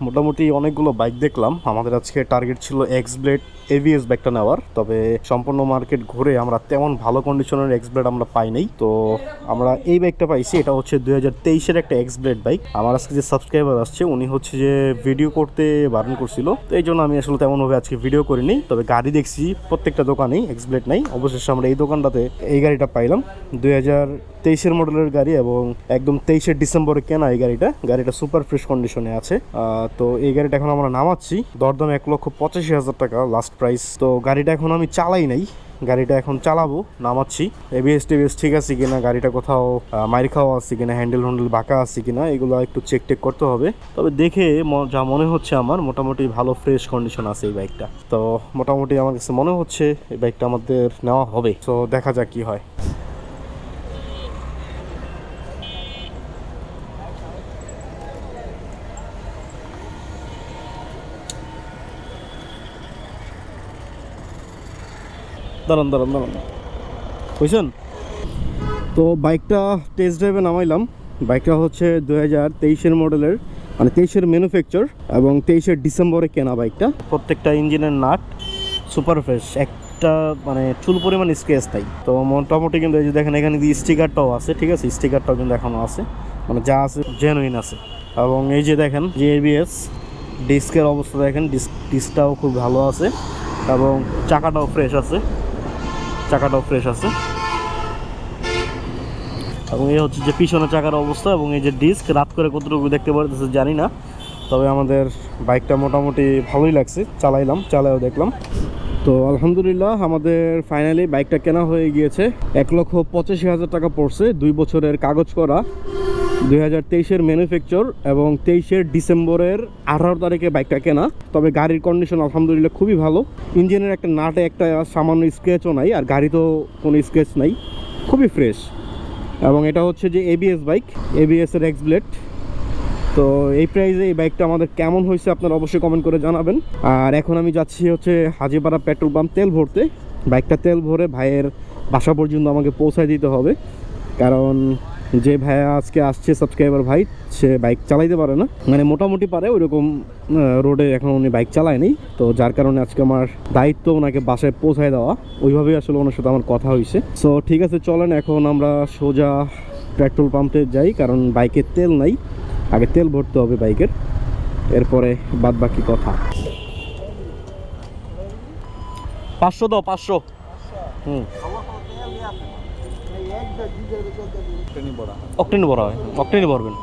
মোটামুটি অনেকগুলো বাইক দেখলাম। আমাদের আজকে টার্গেট ছিল এক্স ব্লেড এভিএস বাইকটা নেওয়ার, তবে সম্পূর্ণ মার্কেট ঘুরে আমরা তেমন ভালো কন্ডিশনের এক্স ব্লেড আমরা পাই নাই। তো আমরা এই বাইকটা পাইছি, এটা হচ্ছে 2023-এর একটা এক্স ব্লেড বাইক। আমার আজকে যে সাবস্ক্রাইবার আসছে উনি হচ্ছে যে ভিডিও করতে বারণ করছিল, তো এই জন্য আমি আসলে তেমনভাবে আজকে ভিডিও করিনি। তবে গাড়ি দেখছি প্রত্যেকটা দোকানেই এক্স ব্লেড নাই। অবশেষে আমরা এই দোকানটাতে এই গাড়িটা পাইলাম। 2023-এর মডেলের গাড়ি এবং একদম 23-এর ডিসেম্বরে কেনা এই গাড়িটা সুপার ফ্রেশ কন্ডিশনে আছে। তো এই গাড়িটা এখন আমরা নামাচ্ছি, দরদাম 1,85,000 টাকা লাস্ট প্রাইস। তো গাড়িটা এখন আমি চালাই নাই, গাড়িটা এখন চালাবো, নামাচ্ছি। এবিএস টিবিএস ঠিক আছে কিনা, গাড়িটা কোথাও মাইর খাওয়া আছে কিনা, হ্যান্ডেল বাঁকা আছে কিনা, এগুলো একটু চেক টেক করতে হবে। তবে দেখে যা মনে হচ্ছে আমার মোটামুটি ভালো ফ্রেশ কন্ডিশন আছে এই বাইকটা। তো মোটামুটি আমার কাছে মনে হচ্ছে এই বাইকটা আমাদের নেওয়া হবে। তো দেখা যাক কি হয়। দাঁড়ান দাঁড়ান দাঁড়ান, বুঝছেন? তো বাইকটা টেস্ট ড্রাইভে নামাইলাম। বাইকটা হচ্ছে 2023-এর মডেলের, মানে 23-এর ম্যানুফ্যাকচার এবং 23-এর ডিসেম্বরে কেনা বাইকটা। প্রত্যেকটা ইঞ্জিনের নাট সুপার ফ্রেশ, একটা মানে চুল পরিমাণ স্ক্র্যাচ তাই। তো মোটামুটি কিন্তু এই যে দেখেন এখানে দিয়ে স্টিকারটাও আছে, ঠিক আছে, স্টিকারটাও কিন্তু এখনও আছে, মানে যা আছে জেনুইন আছে। এবং এই যে দেখেন যে এবিএস ডিস্কের অবস্থা দেখেন, ডিস্কটাও খুব ভালো আছে এবং চাকাটাও ফ্রেশ আছে, এবং এই হচ্ছে যে পিছনে চাকার অবস্থা এবং এই যে ডিস্ক রাত করে কতটুকু দেখতে পারতেছে জানি না। তবে আমাদের বাইকটা মোটামুটি ভালোই লাগছে, চালাইও দেখলাম। তো আলহামদুলিল্লাহ আমাদের ফাইনালি বাইকটা কেনা হয়ে গিয়েছে। 1,85,000 টাকা পড়ছে, 2 বছরের কাগজ করা, 2023-এর ম্যানুফ্যাকচার এবং 23-এর ডিসেম্বরের 18 তারিখে বাইকটা কেনা। তবে গাড়ির কন্ডিশন আলহামদুলিল্লাহ খুবই ভালো। ইঞ্জিনের একটা নাটে একটা সামান্য স্ক্র্যাচও নাই, আর গাড়ি তো কোনো স্ক্র্যাচ নাই, খুবই ফ্রেশ। এবং এটা হচ্ছে যে এবিএস বাইক, এবিএসের এক্স ব্লেড। তো এই প্রাইসে এই বাইকটা আমাদের কেমন হয়েছে আপনারা অবশ্যই কমেন্ট করে জানাবেন। আর এখন আমি যাচ্ছি হচ্ছে হাজিপাড়া পেট্রোল পাম্প তেল ভরতে। বাইকটা তেল ভরে ভাইয়ের বাসা পর্যন্ত আমাকে পৌঁছায় দিতে হবে, কারণ যে ভাইয়া আজকে আসছে সাবস্ক্রাইবার ভাই, সে বাইক চালাইতে পারে না, মানে মোটামুটি পারে, ওইরকম রোডে এখন উনি বাইক চালায়নি। তো যার কারণে আজকে আমার দায়িত্ব ওনাকে বাসায় পৌঁছায় দেওয়া, ওইভাবেই আসলে ওনার সাথে আমার কথা হয়েছে। সো ঠিক আছে, চলেন এখন আমরা সোজা পেট্রোল পাম্পে যাই, কারণ বাইকে তেল নাই, আগে তেল ভরতে হবে বাইকের, এরপরে বাদ বাকি কথা। 500 দাও, 500। অক্টেনই ভরা হয়, অক্টেনই ভরবেন,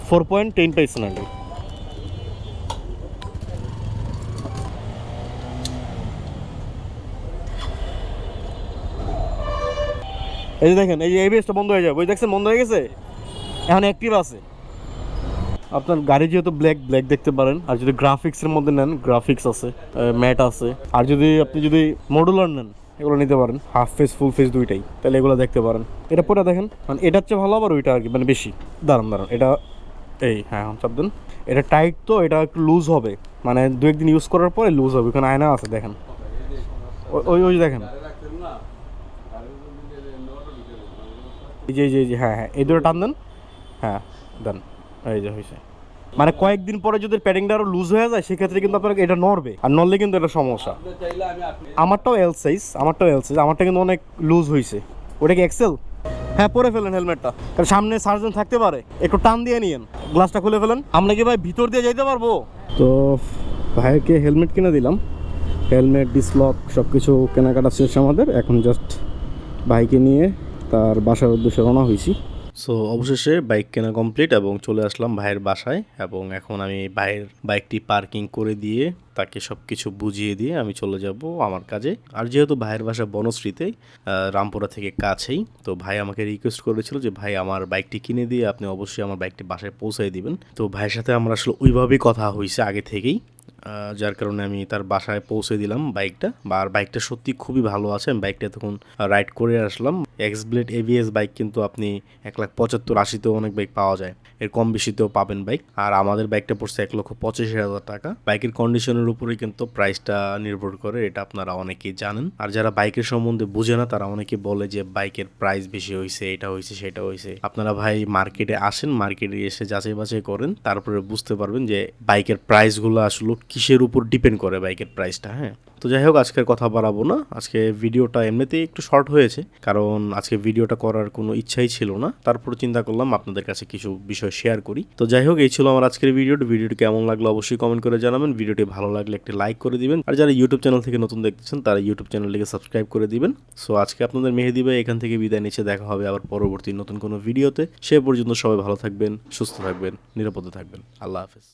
4.10 পাইছেন আগে। এই যে দেখেন, এই যে এবিএসটা বন্ধ হয়ে যাবে, ওই দেখছেন বন্ধ হয়ে গেছে, এখন অ্যাক্টিভ আছে। আপনার গাড়ি যেহেতু ব্ল্যাক দেখতে পারেন, আর যদি গ্রাফিক্সের মধ্যে নেন গ্রাফিক্স আছে, ম্যাট আছে, আর আপনি যদি মডুলার নেন এগুলো নিতে পারেন, হাফ ফেস ফুল ফেস দুইটাই, তাহলে এগুলো দেখতে পারেন। এটা পরে দেখেন, মানে এটার চেয়ে ভালো আবার ওইটা আর কি, মানে বেশি। দাঁড়ান এটা এই, হ্যাঁ এখন চাপ দেন। এটা টাইট, তো এটা একটু লুজ হবে, মানে 2-1 দিন ইউজ করার পরে লুজ হবে। ওখানে আয়না আছে দেখেন, ওই দেখেন, এই যে হ্যাঁ হ্যাঁ, এই দুটো টান দেন, হ্যাঁ দেন, এই যে হয়েছে। মানে কয়েকদিন পরে যদি প্যাডিংটা আরো লুজ হয়ে যায় সেক্ষেত্রে কিন্তু আপনার এটা নড়বে, আর নড়লে কিন্তু এটা সমস্যা। আমারটাও এল সাইজ, আমারটা কিন্তু অনেক লুজ হয়েছে। ওটা কি এক্সেল? হ্যাঁ, পরে ফেলেন হেলমেটটা, কারণ সামনে সার্জন থাকতে পারে, একটু টান দিয়ে নিয়েন, গ্লাসটা খুলে ফেলেন। আমরা কি ভাই ভিতর দিয়ে যাইতে পারবো? তো ভাইকে হেলমেট কিনে দিলাম, হেলমেট ডিসলক সব কিছু কেনাকাটা শেষ আমাদের। এখন জাস্ট বাইকে নিয়ে তার বাসার উদ্দেশ্যে রওনা হয়েছি। সো অবশেষে বাইক কেনা কমপ্লিট এবং চলে আসলাম ভাইয়ের বাসায়। এবং এখন আমি ভাইয়ের বাইকটি পার্কিং করে দিয়ে তাকে সব কিছু বুঝিয়ে দিয়ে আমি চলে যাব আমার কাজে। আর যেহেতু ভাইয়ের বাসা বনশ্রীতে, রামপুরা থেকে কাছেই, তো ভাই আমাকে রিকোয়েস্ট করেছিল যে ভাই আমার বাইকটি কিনে দিয়ে আপনি অবশ্যই আমার বাইকটি বাসায় পৌঁছাই দিবেন। তো ভাইয়ের সাথে আমরা আসলে ওইভাবেই কথা হয়েছে আগে থেকেই। যার কারণে আমি তার বাসায় পৌঁছে দিলাম বাইকটা। আর বাইকটা সত্যি খুবই ভালো আছে। আমি বাইকটা তখন রাইড করে আসলাম। এক্স ব্লেড এবিএস বাইক কিন্তু আপনি 1,75,80-তেও অনেক বাইক পাওয়া যায়, এর কম বেশিতেও পাবেন বাইক। আর আমাদের বাইকটা পড়ছে 1,85,000 টাকা। বাইকের কন্ডিশনের উপরেই কিন্তু প্রাইসটা নির্ভর করে, এটা আপনারা অনেকেই জানেন। আর যারা বাইকের সম্বন্ধে বুঝে না তারা অনেকে বলে যে বাইকের প্রাইস বেশি হয়েছে, এটা হয়েছে সেটা হয়েছে। আপনারা ভাই মার্কেটে আসেন, মার্কেটে এসে যাচাই বাছাই করেন, তারপরে বুঝতে পারবেন যে বাইকের প্রাইসগুলো আসলে কিসের উপর ডিপেন্ড করে বাইকের প্রাইসটা। হ্যাঁ, তো যাই হোক, আজকের কথা বাড়াবো না। আজকে ভিডিওটা এমনিতেই একটু শর্ট হয়েছে, কারণ আজকে ভিডিওটা করার কোনো ইচ্ছাই ছিল না। তারপর চিন্তা করলাম আপনাদের কাছে কিছু বিষয় শেয়ার করি। তো যাই হোক, এই ছিল আমার আজকের ভিডিওটি কেমন লাগলো অবশ্যই কমেন্ট করে জানাবেন। ভিডিওটি ভালো লাগলে একটি লাইক করে দিবেন। আর যারা ইউটিউব চ্যানেল থেকে নতুন দেখতেছেন তারা ইউটিউব চ্যানেলটিকে সাবস্ক্রাইব করে দিবেন। সো আজকে আপনাদের মেহেদি ভাই এখান থেকে বিদায় নিচ্ছে। দেখা হবে আবার পরবর্তী নতুন কোনো ভিডিওতে। সে পর্যন্ত সবাই ভালো থাকবেন, সুস্থ থাকবেন, নিরাপদে থাকবেন। আল্লাহ হাফেজ।